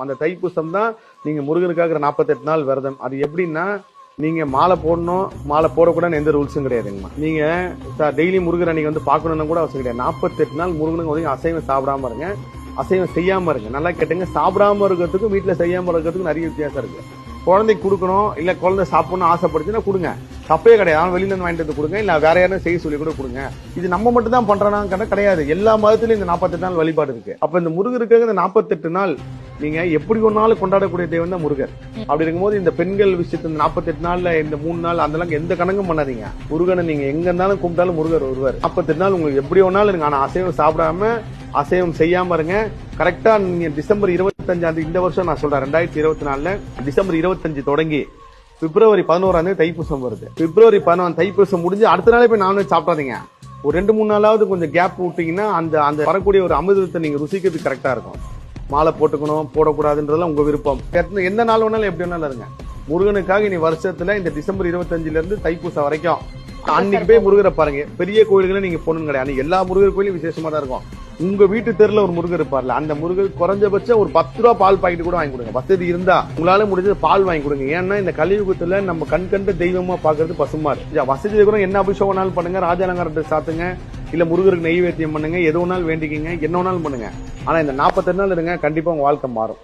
அந்த தைப்பூசம் தான் நீங்க முருகனுக்காக 48 நாள் விரதம். அது எப்படின்னா நீங்க மாலை போடணும், மாலை போடக்கூடாதுன்னு எந்த ரூல்ஸும் கிடையாதுங்கம்மா. நீங்க டெய்லி முருகர் அன்னைக்கு வந்து பார்க்கணும்னு கூட அவசியம் கிடையாது. 48 நாள் முருகனுக்கு வந்து அசைவம் சாப்பிடாம இருங்க, அசைவம் செய்யாம இருங்க. நல்லா கேட்டுங்க, சாப்பிடாம இருக்கிறதுக்கும் வீட்டுல செய்யாம இருக்கிறதுக்கும் நிறைய வித்தியாசம் இருக்கு. குழந்தைக்கு கொடுக்கணும், இல்ல குழந்தை சாப்பிடணும் ஆசைப்படுச்சுன்னா கொடுங்க, தப்பே கிடையாது. அவன் வெளியில இருந்து வாங்கிட்டு வந்து கொடுங்க, இல்ல வேற யாரும் செய்ய சொல்லி கூட கொடுங்க. இது நம்ம மட்டும் தான் பண்றோம்னா கிடையாது. எல்லா மதத்திலும் இந்த 48 நாள் வழிபாடு இருக்கு. அப்ப இந்த முருகருக்காக இந்த 48 நாள் நீங்க எப்படி ஒன்னாலும் கொண்டாடக்கூடிய தெய்வம் தான் முருகர். அப்படி இருக்கும்போது இந்த பெண்கள் விஷயத்த இந்த 48 நாள்ல இந்த 3 நாள் அதெல்லாம் எந்த கணக்கும் பண்ணாதீங்க. முருகனை நீங்க எங்க இருந்தாலும் கும்பிட்டாலும் முருகர் வருவார். 48 நாள் உங்களுக்கு எப்படி ஒன்னாலும் இருங்க. ஆனா அசைவம் சாப்பிடாம அசைவம் செய்யாம இருங்க. கரெக்டா நீங்க டிசம்பர் 25 இந்த வருஷம் நான் சொல்றேன் 2024 டிசம்பர் 25 தொடங்கி பிப்ரவரி 11 தைப்பூசம் வருது. பிப்ரவரி 11 தைப்பூசம் முடிஞ்சு அடுத்த நாளே போய் நான்வெஜ் சாப்பிடாதீங்க. ஒரு 2-3 நாளாவது கொஞ்சம் கேப் விட்டீங்கன்னா அந்த அந்த வரக்கூடிய ஒரு அமிர்தத்தை நீங்க ருசிக்கிறதுக்கு கரெக்டா இருக்கும். மாலை போட்டுக்கணும் போடக்கூடாதுன்றதுலாம் உங்க விருப்பம். எந்த நாள் வேணாலும் எப்படி வேணாலும் இருங்க. முருகனுக்காக இனி வருஷத்துல இந்த டிசம்பர் 25 இருந்து தைப்பூசம் வரைக்கும் அன்னைக்கு போய் முருகரை பாருங்க. பெரிய கோயில்களை நீங்க போகணும் கிடையாது. எல்லா முருகர் கோயிலும் விசேஷமா தான் இருக்கும். உங்க வீட்டு தெருல ஒரு முருகர் இருப்பார்ல, அந்த முருகர் குறைஞ்சபட்சம் ஒரு 10 ரூபா பால் பாக்கெட் கூட வாங்கி கொடுங்க. வசதி இருந்தா உங்களால முடிஞ்சது பால் வாங்கி கொடுங்க. ஏன்னா இந்த கலியுகத்துல நம்ம கண் கண்ட தெய்வமா பாக்குறது பசுமாடு. வசதி இருக்கிறோம் என்ன அபிஷேகம்னாலும் பண்ணுங்க, ராஜாலங்காரத்தை சாத்துங்க, இல்ல முருகருக்கு நெய்வேத்தியம் பண்ணுங்க, எது வேணாலும் வேண்டிக்கிங்க, என்ன வேணாலும் பண்ணுங்க. ஆனா இந்த 48 நாள் இருங்க, கண்டிப்பா உங்க வாழ்க்கை மாறும்.